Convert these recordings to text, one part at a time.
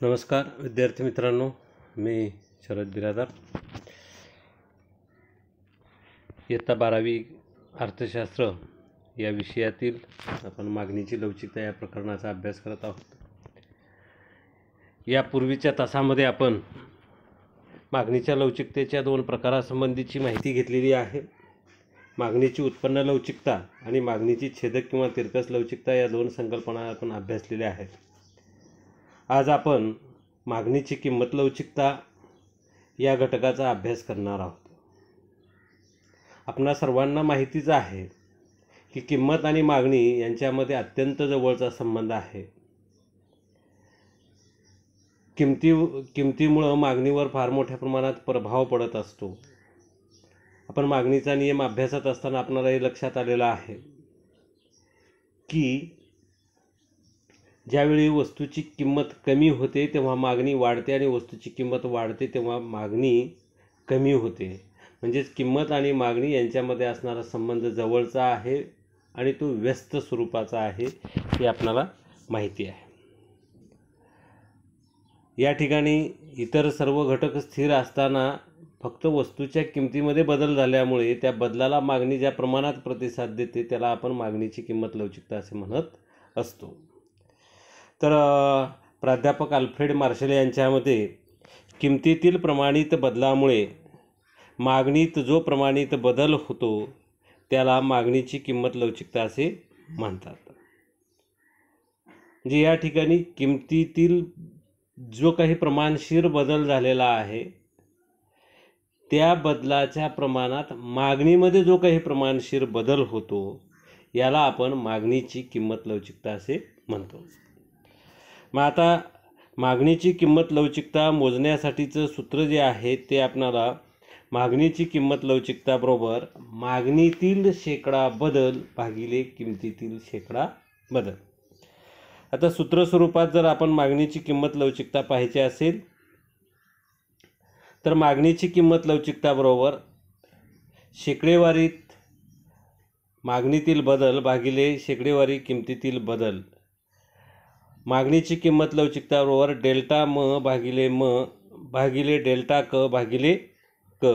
नमस्कार विद्यार्थी मित्रांनो, मी शरद बिरादार. इयत्ता 12वी अर्थशास्त्र या विषयातील आपण मागणीची लवचिकता या प्रकरणाचा अभ्यास करत आहोत. यापूर्वीच्या तासामध्ये आपण मागणीच्या लवचिकतेच्या दोन प्रकारासंबंधीची माहिती घेतलेली आहे. मागणीची उत्पन्न लवचिकता आणि मागणीची छेदक किंवा तिरकस लवचिकता या दोन संकल्पना आपण अभ्यासलेल्या आहेत. आज आपण मागणीची किंमत लवचिकता या घटकाचा अभ्यास करणार आहोत. आपणा सर्वांना माहितीच आहे की किंमत आणि मागणी यांच्यामध्ये अत्यंत जवळचा संबंध आहे. किमतीमुळे मागणीवर फार मोठ्या प्रमाणात प्रभाव पडत असतो. आपण मागणीचा नियम अभ्यासत असताना आपल्याला हे लक्षात आलेलं आहे की ज्यावेळी वस्तूची किंमत कमी होते तेव्हा मागणी वाढते आणि वस्तूची किंमत वाढते तेव्हा मागणी कमी होते. म्हणजेच किंमत आणि मागणी यांच्यामध्ये असणारा संबंध जवळचा आहे आणि तो व्यस्त स्वरूपाचा आहे हे आपल्याला माहिती आहे. या ठिकाणी इतर सर्व घटक स्थिर असताना फक्त वस्तूच्या किमतीमध्ये बदल झाल्यामुळे त्या बदलाला मागणी ज्या प्रमाणात प्रतिसाद देते त्याला आपण मागणीची किंमत लवचिकता असे म्हणत असतो. तर प्राध्यापक अल्फ्रेड मार्शल यांच्यामध्ये किमतीतील प्रमाणित बदलामुळे मागणीत जो प्रमाणित बदल होतो त्याला मागणीची किंमत लवचिकता असे म्हणतात. म्हणजे या ठिकाणी किमतीतील जो काही प्रमाणशीर बदल झालेला आहे त्या बदलाच्या प्रमाणात मागणीमध्ये जो काही प्रमाणशीर बदल होतो याला आपण मागणीची किंमत लवचिकता असे म्हणतो. मग आता मागणीची किंमत लवचिकता मोजण्यासाठीचं सूत्र जे आहे ते आपणाला मागणीची किंमत लवचिकता बरोबर मागणीतील शेकडा बदल भागिले किमतीतील शेकडा बदल. आता सूत्र स्वरूपात जर आपण मागणीची किंमत लवचिकता पाहायची असेल तर मागणीची किंमत लवचिकता बरोबर शेकडेवारीत मागणीतील बदल भागिले शेकडेवारी किमतीतील बदल. मागणीची किंमत लवचिकता बरोबर डेल्टा म भागिले डेल्टा क भागिले क.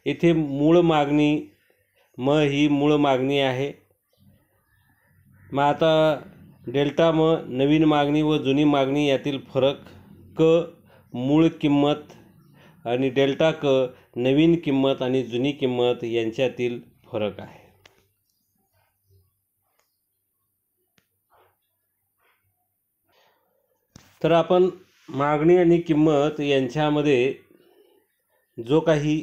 येथे मूळ मागणी म ही मूळ मागणी आहे. मग आता डेल्टा म नवीन मागणी व जुनी मागणी यातील फरक, क मूळ किंमत आणि डेल्टा क नवीन किंमत आणि जुनी किंमत यांच्यातील फरक आहे. तर आपण मागणी आणि किंमत यांच्यामध्ये जो काही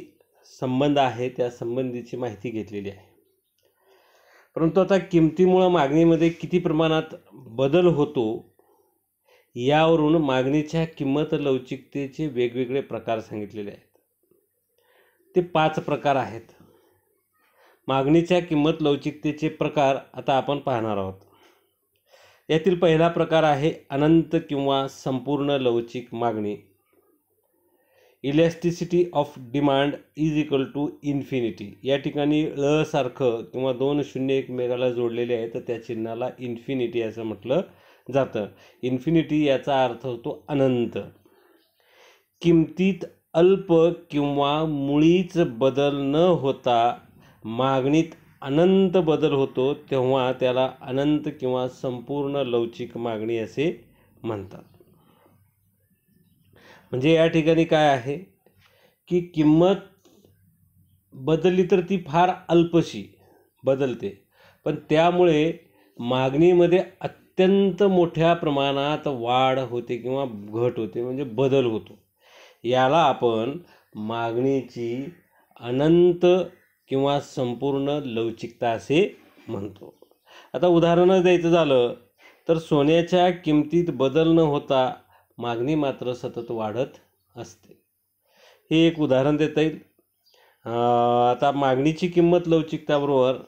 संबंध आहे त्या संबंधीची माहिती घेतलेली आहे. परंतु आता किमतीमुळे मागणीमध्ये किती प्रमाणात बदल होतो यावरून मागणीच्या किंमत लवचिकतेचे वेगवेगळे प्रकार सांगितलेले आहेत. ते 5 प्रकार आहेत. मागणीच्या किंमत लवचिकतेचे प्रकार आता आपण पाहणार आहोत. यातील पहिला प्रकार आहे अनंत किंवा संपूर्ण लवचिक मागणी. Elasticity of demand is equal to infinity. या ठिकाणी ळ सारखं किंवा 2 शून्य एकमेकाला जोडलेले आहे तर त्या चिन्हाला इन्फिनिटी असं म्हटलं जातं. इन्फिनिटी याचा अर्थ होतो अनंत. किमतीत अल्प किंवा मुळीच बदल न होता मागणीत अनंत बदल होतो तेव्हा त्याला अनंत किंवा संपूर्ण लवचिक मागणी असे म्हणतात. म्हणजे या ठिकाणी काय आहे की किंमत बदलली तर ती फार अल्पशी बदलते पण त्यामुळे मागणीमध्ये अत्यंत मोठ्या प्रमाणात वाढ होते किंवा घट होते म्हणजे बदल होतो. याला आपण मागणीची अनंत किंवा संपूर्ण लवचिकता असे म्हणतो. आता उदाहरण द्यायचं झालं तर सोन्याच्या किमतीत बदल न होता मागणी मात्र सतत वाढत असते. हे एक उदाहरण देता येईल. आता मागणीची किंमत लवचिकता बरोबर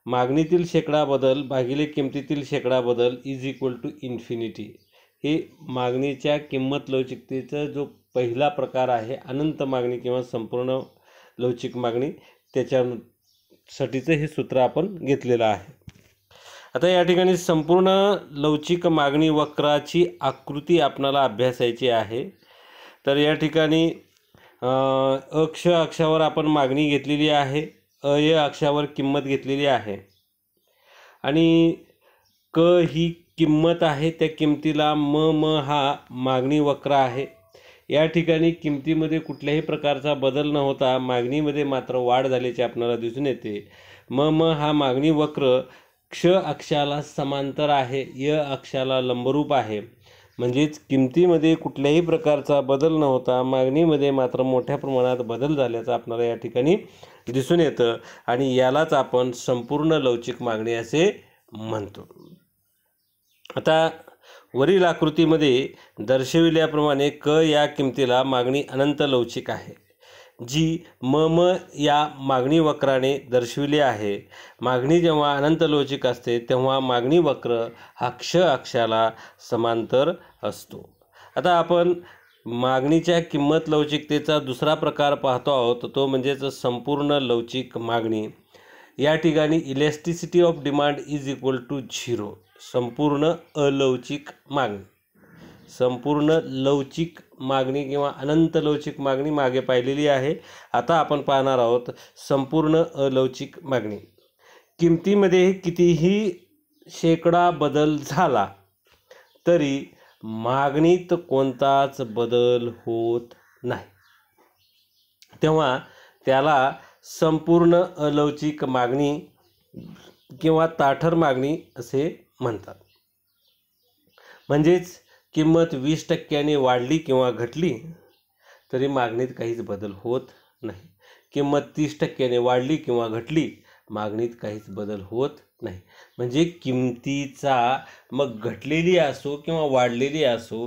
मागणीतील शेकडा बदल भागिले किमतीतील शेकडा बदल इज इक्वल टू इन्फिनिटी. हे मागणीच्या किंमत लवचिकतेचा जो पहिला प्रकार आहे अनंत मागणी किंवा संपूर्ण लवचिक मागणी त्याच्यासाठीचं हे सूत्र आपण घेतलेलं आहे. आता या ठिकाणी संपूर्ण लवचिक मागणी वक्राची आकृती आपणाला अभ्यासायची आहे. तर या ठिकाणी अक्ष अक्षावर आपण मागणी घेतलेली आहे, अय अक्षावर किंमत घेतलेली आहे आणि क ही किंमत आहे. त्या किंमतीला म हा मागणी वक्र आहे. या ठिकाणी किंमतीमध्ये कुठल्याही प्रकारचा बदल न होता मागणीमध्ये मात्र वाढ झाल्याचे आपल्याला दिसून येते. म हा मागणी वक्र क्ष अक्षाला समांतर आहे, य अक्षाला लंबरूप आहे. म्हणजेच किंमतीमध्ये कुठल्याही प्रकारचा बदल न होता मागणीमध्ये मात्र मोठ्या प्रमाणात बदल झाल्याचं आपल्याला या ठिकाणी दिसून येतं आणि यालाच आपण संपूर्ण लवचिक मागणी असे म्हणतो. आता वरील आकृतीमध्ये दर्शविल्याप्रमाणे क या किंमतीला मागणी अनंत लवचिक आहे, जी म या मागणी वक्राने दर्शविली आहे. मागणी जेव्हा अनंत लवचिक असते तेव्हा मागणी वक्र हा क्ष अक्षाला समांतर असतो. आता आपण मागणीच्या किंमत लवचिकतेचा दुसरा प्रकार पाहतो आहोत, तो म्हणजेच संपूर्ण लवचिक मागणी. या ठिकाणी elasticity of demand is equal to 0. संपूर्ण अलवचिक मागणी, संपूर्ण लवचिक मागणी किंवा अनंत लवचिक मागणी मागे पाहिलेली आहे. आता आपण पाहणार आहोत संपूर्ण अलवचिक मागणी. किंमतीमध्ये कितीही शेकडा बदल झाला तरी मागणीत कोणताच बदल होत नाही, तेव्हा त्याला संपूर्ण अलवचिक मागणी किंवा ताठर मागणी असे म्हणतात. म्हणजेच किंमत 20% वाढली किंवा घटली तरी मागणीत काहीच बदल होत नाही. किंमत 30% वाढली किंवा घटली, मागणीत काहीच बदल होत नाही. म्हणजे किंमतीचा मग घटलेली असो किंवा वाढलेली असो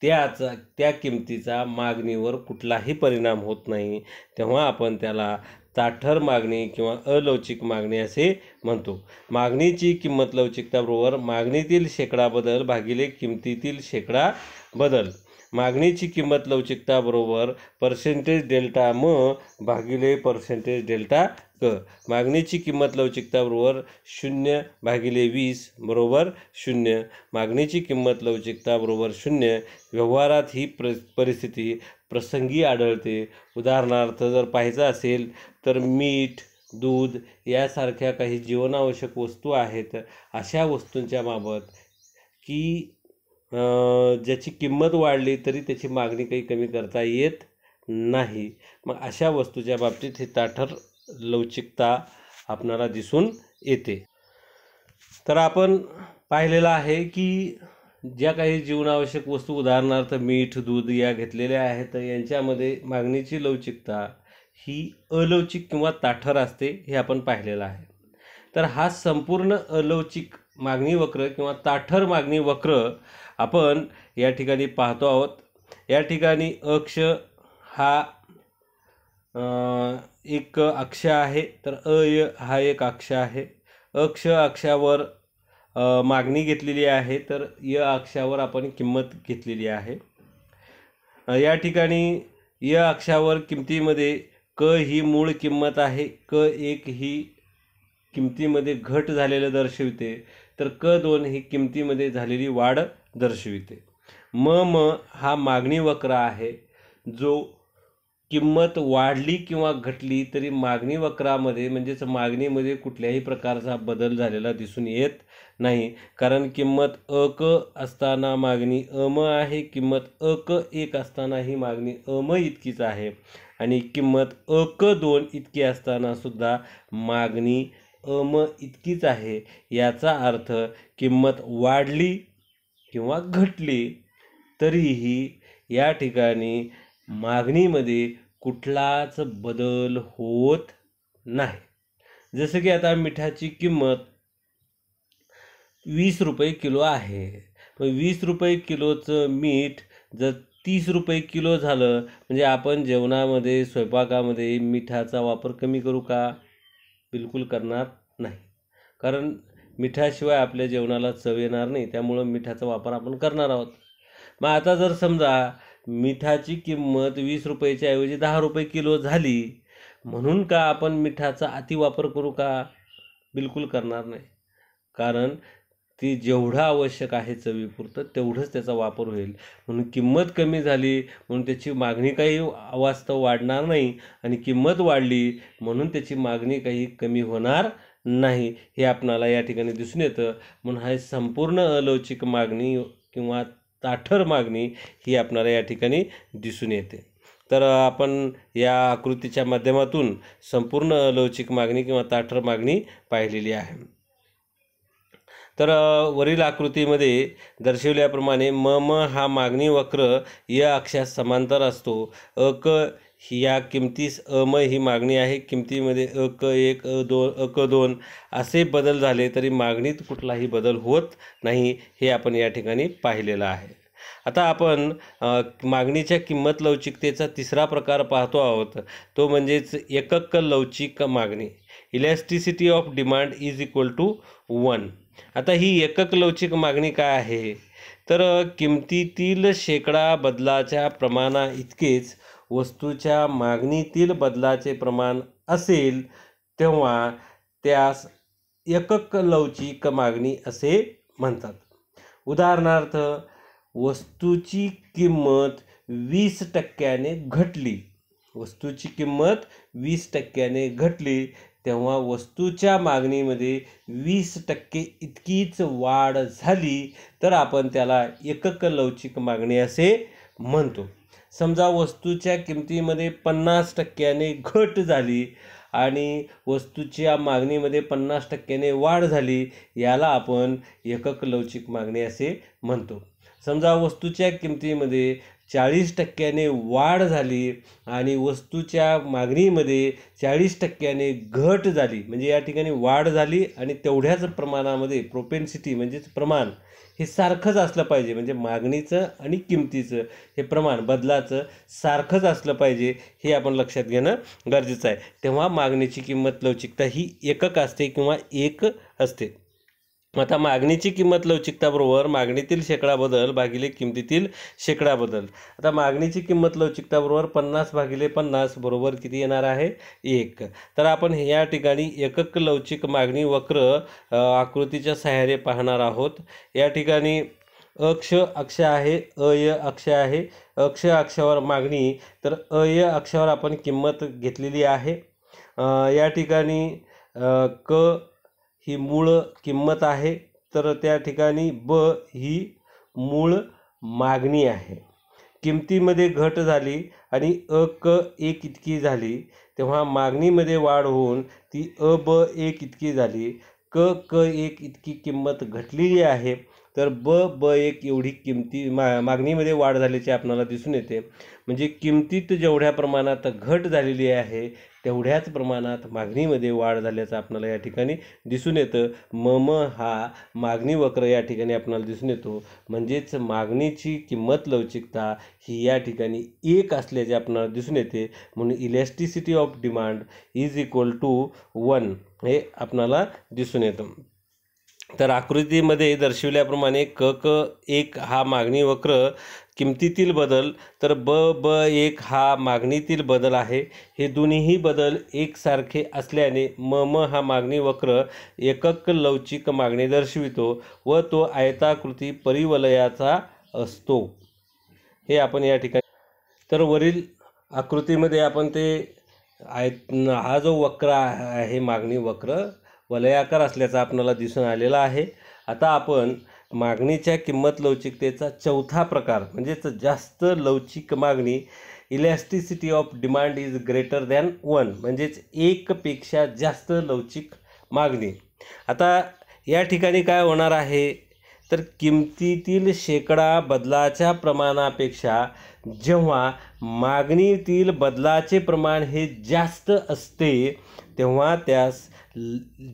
त्या किंमतीचा मागणीवर कुठलाही परिणाम होत नाही, तेव्हा आपण त्याला ताठर मागणी किंवा अलवचिक मागणी असे म्हणतो. मागणीची किंमत लवचिकता बरोबर मागणीतील शेकडा बदल भागिले किंमतीतील शेकडा बदल. मागणीची किंमत लवचिकता बरोबर पर्सेंटेज डेल्टा म भागिले पर्सेंटेज डेल्टा क. मागणीची किंमत लवचिकता बरोबर 0/20 बरोबर 0. मागणीची किंमत लवचिकता बरोबर 0. व्यवहारात ही परिस्थिती प्रसंगी आढळते. उदाहरणार्थ जर पाहायचं असेल तर मीठ, दूध यासारख्या काही जीवनावश्यक वस्तू आहेत, अशा वस्तूंच्या बाबत की ज्याची किंमत वाढली तरी त्याची मागणी काही कमी करता येत नाही. मग अशा वस्तूच्या बाबतीत ही ताठर लवचिकता आपणाला दिसून येते. तर आपण पाहिलेलं आहे की ज्या काही जीवनावश्यक वस्तू उदाहरणार्थ मीठ, दूध या घेतलेल्या आहेत, यांच्यामध्ये मागणीची लवचिकता ही अलवचिक किंवा ताठर असते, हे आपण पाहिलेलं आहे. तर हा संपूर्ण अलवचिक मागणी वक्र किंवा ताठर मागणी वक्र आपण या ठिकाणी पाहतो आहोत. या ठिकाणी अक्ष हा एक अक्ष आहे, तर अय हा एक अक्ष आहे. अक्ष अक्षावर मागणी घेतलेली आहे, तर य अक्षावर आपण किंमत घेतलेली आहे. या ठिकाणी य अक्षावर किंमतीमध्ये क ही मूळ किंमत आहे, क1 ही किंमतीमध्ये घट झालेलं दर्शविते, तर क2 ही किंमतीमध्ये झालेली वाढ दर्शविते. म हा मागणी वक्र आहे, जो किंमत वाढली किंवा घटली तरी मागणी वक्रामध्ये म्हणजेच मागणीमध्ये कुठल्याही प्रकारचा बदल झालेला दिसून येत नाही, कारण किंमत अक असताना मागणी अम आहे, किंमत अक1 असताना ही मागणी अम इतकीच आहे आणि किंमत अक2 इतकी असताना सुद्धा मागणी अम इतकीच आहे. याचा अर्थ किंमत वाढली किंवा घटली तरीही या ठिकाणी मागणीमध्ये कुठलाच बदल होत नाही. जसं की आता मिठाची किंमत 20 रुपये किलो आहे. 20 रुपये किलोचं मीठ जर 30 रुपये किलो झालं म्हणजे आपण जेवणामध्ये स्वयंपाकामध्ये मिठाचा वापर कमी करू का? बिलकुल करणार नाही, कारण मिठाशिवाय आपल्या जेवणाला चव येणार नाही, त्यामुळं मिठाचा वापर आपण करणार आहोत. मग आता जर समजा मिठाची किंमत 20 रुपयाच्या ऐवजी 10 रुपये किलो झाली, म्हणून का आपण मिठाचा अतिवापर करू का? बिलकुल करणार नाही. कारण ती जेवढं आवश्यक आहे चवीपुरतं तेवढंच त्याचा वापर होईल. म्हणून किंमत कमी झाली म्हणून त्याची मागणी काही वास्तव वाढणार नाही, आणि किंमत वाढली म्हणून त्याची मागणी काही कमी होणार नाही, हे आपणाला या ठिकाणी दिसून येतं. म्हणून हा संपूर्ण अलवचिक मागणी किंवा ताठर मागणी ही आपणाला या ठिकाणी दिसून येते. तर आपण या आकृतीच्या माध्यमातून संपूर्ण अलवचिक मागणी किंवा ताठर मागणी पाहिलेली आहे. तर वरील आकृतीमध्ये दर्शवल्याप्रमाणे म हा मागणी वक्र या अक्षास समांतर असतो. अक या किमतीस म ही मागणी आहे. किमतीमध्ये अक1 अ2 अक2 असे बदल झाले तरी मागणीत कुठलाही बदल होत नाही, हे आपण या ठिकाणी पाहिलेलं आहे. आता आपण मागणीच्या किंमत लवचिकतेचा तिसरा प्रकार पाहतो आहोत, तो म्हणजेच एकक लवचिक मागणी. Elasticity of demand is equal to 1. आता ही एकक लवचिक मागणी काय आहे, तर किमतीतील शेकडा बदलाच्या प्रमाणा इतकेच वस्तूच्या मागणीतील बदलाचे प्रमाण असेल तेव्हा त्यास एकक लवचिक मागणी असे म्हणतात. उदाहरणार्थ, वस्तूची किंमत 20% घटली, वस्तूची किंमत 20% घटली तेव्हा वस्तूच्या मागणीमध्ये 20% इतकीच वाढ झाली तर आपण त्याला एकक लवचिक मागणी असे म्हणतो. समजा वस्तूच्या किमतीमध्ये 50% घट झाली आणि वस्तूच्या मागणीमध्ये 50% वाढ झाली, याला आपण एकक लवचिक मागणी असे म्हणतो. समजा वस्तूच्या किमतीमध्ये 40% वाढ झाली आणि वस्तूच्या मागणीमध्ये 40% घट झाली, म्हणजे या ठिकाणी वाढ झाली आणि तेवढ्याच प्रमाणामध्ये प्रोपेन्सिटी म्हणजेच प्रमाण हे सारखंच असलं पाहिजे, म्हणजे मागणीचं आणि किमतीचं हे प्रमाण बदलाचं सारखंच असलं पाहिजे, हे आपण लक्षात घेणं गरजेचं आहे. तेव्हा मागणीची किंमत लवचिकता ही एकक असते किंवा एक असते. आता मागणीची किंमत लवचिकता बरोबर मागणीतील शेकडा बदल भागिले किमतीतील शेकडा बदल. आता मागणीची किंमत लवचिकता बरोबर 50 भागिले 50 बरोबर किती येणार आहे, 1. तर आपण या ठिकाणी एकक लवचिक मागणी वक्र आकृतीच्या सहाय्याने पाहणार आहोत. या ठिकाणी अक्ष आहे, अय अक्ष आहे. अक्ष अक्षावर मागणी, तर अय अक्षावर आपण किंमत घेतलेली आहे. या ठिकाणी क ही मूळ किंमत आहे, तर त्या ठिकाणी ब ही मूळ मागणी आहे. किमतीमध्ये घट झाली आणि क1 इतकी झाली तेव्हा मागणीमध्ये वाढ होऊन ती ब1 इतकी झाली. क1 इतकी किंमत घटलेली आहे, तर ब1 एवढी मागणीमध्ये वाढ झाल्याचे आपल्याला दिसून येते. म्हणजे किमतीत जेवढ्या प्रमाणात घट झालेली आहे तेवढ्याच प्रमाणात मागणीमध्ये वाढ झाल्याचं आपल्याला या ठिकाणी दिसून येतं. म हा मागणी वक्र या ठिकाणी आपल्याला दिसून येतो. म्हणजेच मागणीची किंमत लवचिकता ही या ठिकाणी 1 असल्याचे आपल्याला दिसून येते. म्हणून elasticity of demand is equal to 1 हे आपल्याला दिसून येतं. तर आकृतीमध्ये दर्शविल्याप्रमाणे क1 हा मागणी वक्र किमतीतील बदल, तर ब1 हा मागणीतील बदल आहे. हे दोन्हीही बदल एकसारखे असल्याने म हा मागणी वक्र एकक लवचिक मागणी दर्शवितो व तो आयताकृती परिवलयाचा असतो, हे आपण या ठिकाणी. तर वरील आकृतीमध्ये आपण ते हा जो वक्र आहे मागणी वक्र वलयाकार असल्याचा आपल्याला दिसून आलेला आहे. आता आपण मागणीच्या किंमत लवचिकतेचा चौथा प्रकार म्हणजेच जास्त लवचिक मागणी, elasticity of demand is greater than 1, म्हणजेच 1 पेक्षा जास्त लवचिक मागणी. आता या ठिकाणी काय होणार आहे, तर किमतीतील शेकडा बदलाच्या प्रमाणापेक्षा जेव्हा मागणीतील बदलाचे प्रमाण हे जास्त असते तेव्हा त्यास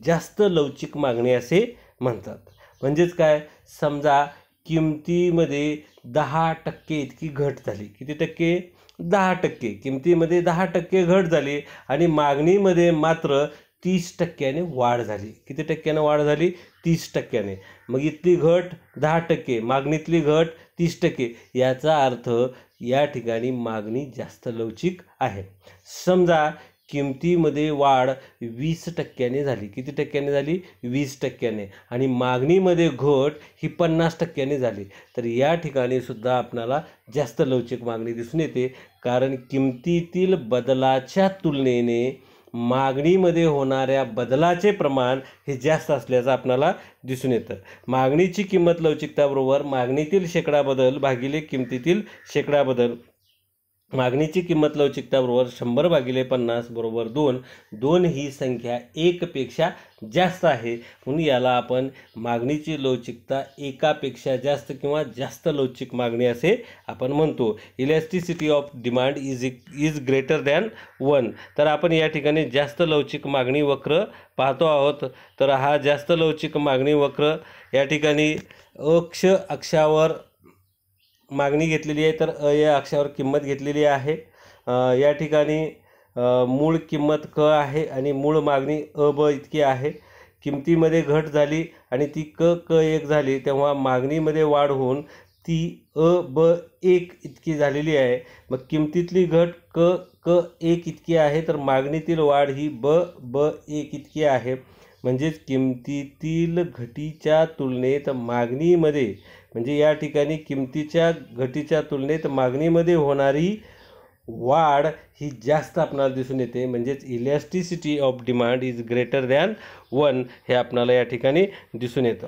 जास्त लवचिक मागणी असे म्हणतात. म्हणजेच काय, समजा किमतीमध्ये 10% इतकी घट झाली. किती टक्के, 10%. किमतीमध्ये 10% घट झाली आणि मागणीमध्ये मात्र 30% वाढ झाली. किती टक्क्यानं वाढ झाली, 30%. मग इथली घट 10%, मागणीतली घट 30%. याचा अर्थ या ठिकाणी मागणी जास्त लवचिक आहे. समजा किमतीमध्ये वाढ 20% झाली. किती टक्क्याने झाली? 20%. आणि मागणीमध्ये घट ही 50% झाली. तर या ठिकाणी सुद्धा आपल्याला जास्त लवचिक मागणी दिसून येते, कारण किमतीतील बदलाच्या तुलनेने मागणीमध्ये होणाऱ्या बदलाचे प्रमाण हे जास्त असल्याचं आपल्याला दिसून येतं. मागणीची किंमत लवचिकता बरोबर मागणीतील शेकडा बदल भागिले किमतीतील शेकडा बदल. मागणीची किंमत लवचिकता बरोबर 100 भागिले 50 बरोबर 2. 2 ही संख्या 1 पेक्षा जास्त आहे, म्हणून याला आपण मागणीची लवचिकता एकापेक्षा जास्त किंवा जास्त लवचिक मागणी असे आपण म्हणतो. Elasticity of demand is greater than 1. तर आपण या ठिकाणी जास्त लवचिक मागणी वक्र पाहतो आहोत. तर हा जास्त लवचिक मागणी वक्र या ठिकाणी अक्षावर मागणी घेतलेली आहे, तर या अक्षावर किंमत घेतलेली आहे. या ठिकाणी मूळ किंमत क आहे आणि मूळ मागणी ब इतकी आहे. किमतीमध्ये घट झाली आणि ती क1 झाली, तेव्हा मागणीमध्ये वाढ होऊन ती ब1 इतकी झालेली आहे. मग किमतीतली घट क1 इतकी आहे, तर मागणीतील वाढ ही ब1 इतकी आहे. म्हणजेच किमतीतील घटीच्या तुलनेत मागणीमध्ये, म्हणजे या ठिकाणी किमतीच्या घटीच्या तुलनेत मागणीमध्ये होणारी वाढ ही जास्त आपल्याला दिसून येते. म्हणजेच elasticity of demand is greater than 1 हे आपल्याला या ठिकाणी दिसून येतं.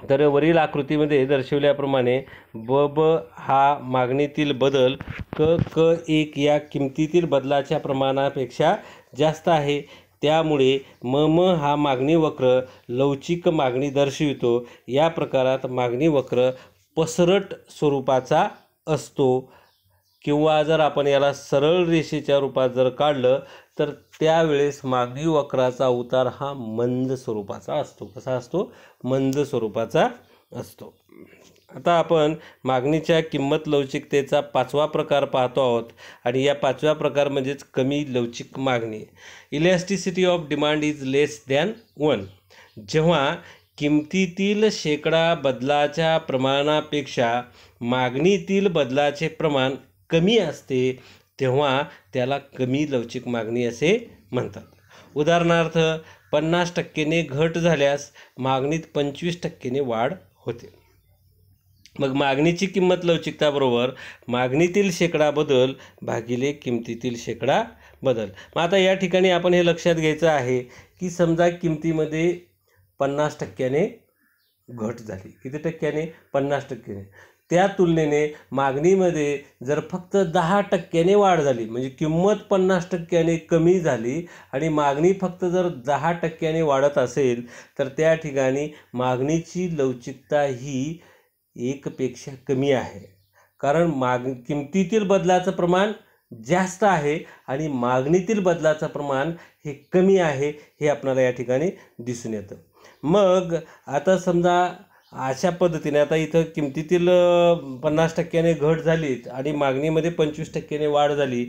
तर वरील आकृतीमध्ये दर्शवल्याप्रमाणे ब हा मागणीतील बदल क1 या किमतीतील बदलाच्या प्रमाणापेक्षा जास्त आहे, त्यामुळे हा मागणी वक्र लवचिक मागणी दर्शवितो. या प्रकारात मागणी वक्र पसरट स्वरूपाचा असतो, किंवा जर आपण याला सरळ रेषेच्या रूपात जर काढलं तर त्यावेळेस मागणी वक्राचा उतार हा मंद स्वरूपाचा असतो. कसा असतो? मंद स्वरूपाचा असतो. आता आपण मागणीच्या किंमत लवचिकतेचा 5वा प्रकार पाहतो आहोत, आणि या 5व्या प्रकार म्हणजेच कमी लवचिक मागणी. Elasticity of demand is less than 1. जेव्हा किमतीतील शेकडा बदलाच्या प्रमाणापेक्षा मागणीतील बदलाचे प्रमाण कमी असते, तेव्हा त्याला कमी लवचिक मागणी असे म्हणतात. उदाहरणार्थ 50%ने घट झाल्यास मागणीत 25%ने वाढ होते. मग मागणीची किंमत लवचिकता बरोबर मागणीतील शेकडा बदल भागिले किमतीतील शेकडा बदल. मग आता या ठिकाणी आपण हे लक्षात घ्यायचं आहे की समजा किमतीमध्ये 50%ने घट झाली. किती टक्क्याने? 50%ने. त्या तुलनेने मागणीमध्ये जर फक्त 10%ने वाढ झाली, म्हणजे किंमत 50%ने कमी झाली आणि मागणी फक्त जर 10%ने वाढत असेल, तर त्या ठिकाणी मागणीची लवचिकता ही 1 पेक्षा कमी आहे. कारण किमतीतील बदलाचं प्रमाण जास्त आहे आणि मागणीतील बदलाचं प्रमाण हे कमी आहे, हे आपल्याला या ठिकाणी दिसून येतं. मग आता समजा अशा पद्धतीने आता इथं किमतीतील 50%ने घट झाली आणि मागणीमध्ये 25%ने वाढ झाली,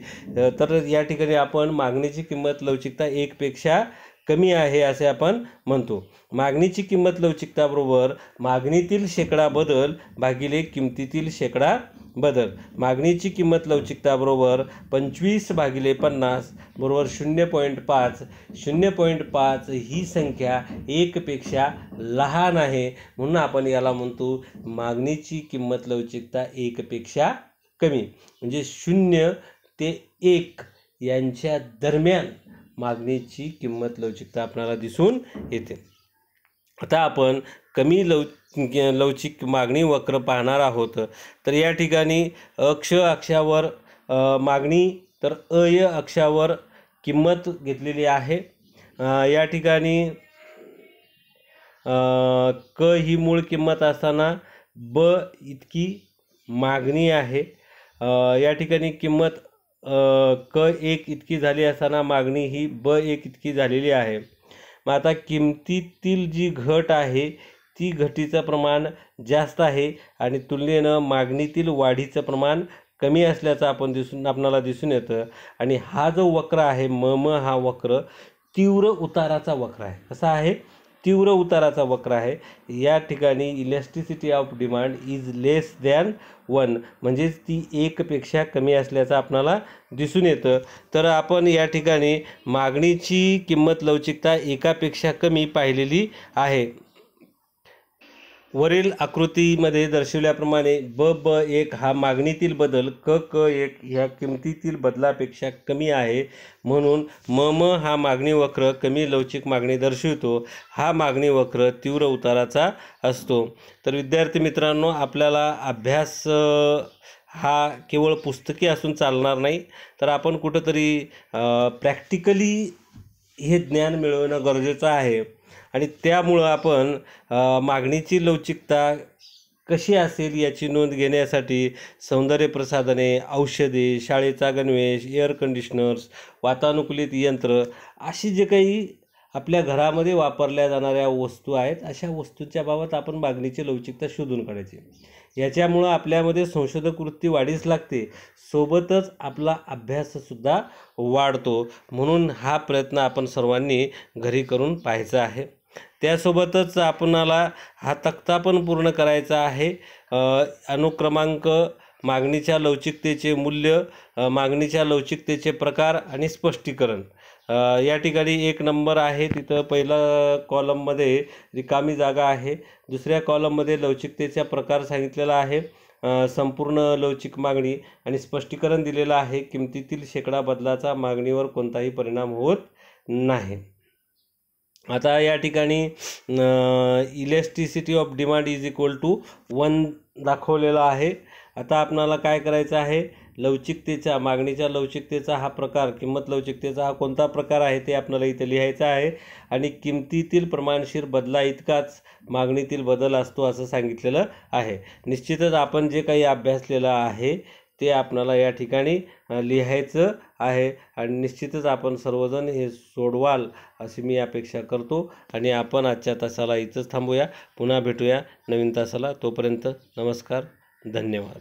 तर या ठिकाणी आपण मागणीची किंमत लवचिकता 1 पेक्षा कमी आहे असे आपण म्हणतो. मागणीची किंमत लवचिकता बरोबर मागणीतील शेकडा बदल भागिले किमतीतील शेकडा बदल. मागणीची किंमत लवचिकता बरोबर 25 भागिले 50 बरोबर 0.5. 0.5 ही संख्या 1 पेक्षा लहान आहे, म्हणून आपण याला म्हणतो मागणीची किंमत लवचिकता 1 पेक्षा कमी. म्हणजे 0 ते 1 यांच्या दरम्यान मागणीची किंमत लवचिकता आपल्याला दिसून येते. आता आपण कमी लवचिक मागणी वक्र पाहणार आहोत. तर या ठिकाणी अक्षावर मागणी, तर अय अक्षावर किंमत घेतलेली आहे. या ठिकाणी क ही मूळ किंमत असताना ब इतकी मागणी आहे. या ठिकाणी किंमत क1 इतकी झाली असताना मागणी ही ब1 इतकी झालेली आहे. मग आता किमतीतील जी घट आहे ती घटीचं प्रमाण जास्त आहे आणि तुलनेनं मागणीतील वाढीचं प्रमाण कमी असल्याचं आपणाला दिसून येतं. आणि हा जो वक्र आहे हा वक्र तीव्र उताराचा वक्र आहे. कसा आहे? तीव्र उताराचा वक्र आहे. या ठिकाणी elasticity of demand is less than 1 म्हणजेच ती 1 पेक्षा कमी असल्याचं आपणाला दिसून येतं. तर आपण या ठिकाणी मागणीची किंमत लवचिकता 1 पेक्षा कमी पाहिलेली आहे. वरील आकृतीमध्ये दर्शवल्याप्रमाणे ब1 हा मागणीतील बदल क1 ह्या किमतीतील बदलापेक्षा कमी आहे, म्हणून म हा मागणी वक्र कमी लवचिक मागणी दर्शवितो. हा मागणी वक्र तीव्र उताराचा असतो. तर विद्यार्थी मित्रांनो, आपल्याला अभ्यास हा केवळ पुस्तकी असून चालणार नाही, तर आपण कुठंतरी प्रॅक्टिकली हे ज्ञान मिळवणं गरजेचं आहे. आणि त्यामुळं आपण मागणीची लवचिकता कशी असेल याची नोंद घेण्यासाठी सौंदर्य प्रसाधने, औषधे, शाळेचा गणवेश, एअर कंडिशनर्स, वातानुकूलित यंत्र अशी जे काही आपल्या घरामध्ये वापरल्या जाणाऱ्या वस्तू आहेत, अशा वस्तूंच्या बाबत आपण मागणीची लवचिकता शोधून काढायची. याच्यामुळं आपल्यामध्ये संशोधक वृत्ती वाढीस लागते, सोबतच आपला अभ्याससुद्धा वाढतो. म्हणून हा प्रयत्न आपण सर्वांनी घरी करून पाहायचा आहे. त्यासोबतच आपणाला हा तक्ता पण पूर्ण करायचा आहे. अनुक्रमांक, मागणीच्या लवचिकतेचे मूल्य, मागणीच्या लवचिकतेचे प्रकार आणि स्पष्टीकरण. या ठिकाणी 1 नंबर आहे, तिथं पहिला कॉलममध्ये रिकामी जागा आहे. दुसऱ्या कॉलममध्ये लवचिकतेचा प्रकार सांगितलेला आहे, संपूर्ण लवचिक मागणी, आणि स्पष्टीकरण दिलेलं आहे, किमतीतील शेकडा बदलाचा मागणीवर कोणताही परिणाम होत नाही. आता या ठिकाणी elasticity of demand is equal to 1 दाखवलेला आहे. आता आपणाला काय करायचं आहे, लवचिकतेचा, मागणीच्या लवचिकतेचा हा प्रकार, किंमत लवचिकतेचा हा कोणता प्रकार आहे ते आपल्याला इथे लिहायचं आहे. आणि किमतीतील प्रमाणशीर बदला इतकाच मागणीतील बदल असतो असं सांगितलेलं आहे. निश्चितच आपण जे काही अभ्यासलेलं आहे ते आपल्याला या ठिकाणी लिहायचं आहे, आणि निश्चितच आपण सर्वजण हे सोडवाल अशी मी अपेक्षा करतो. आणि आपण आजच्या तासाला इथंच थांबूया. पुन्हा भेटूया नवीन तासाला. तोपर्यंत नमस्कार, धन्यवाद.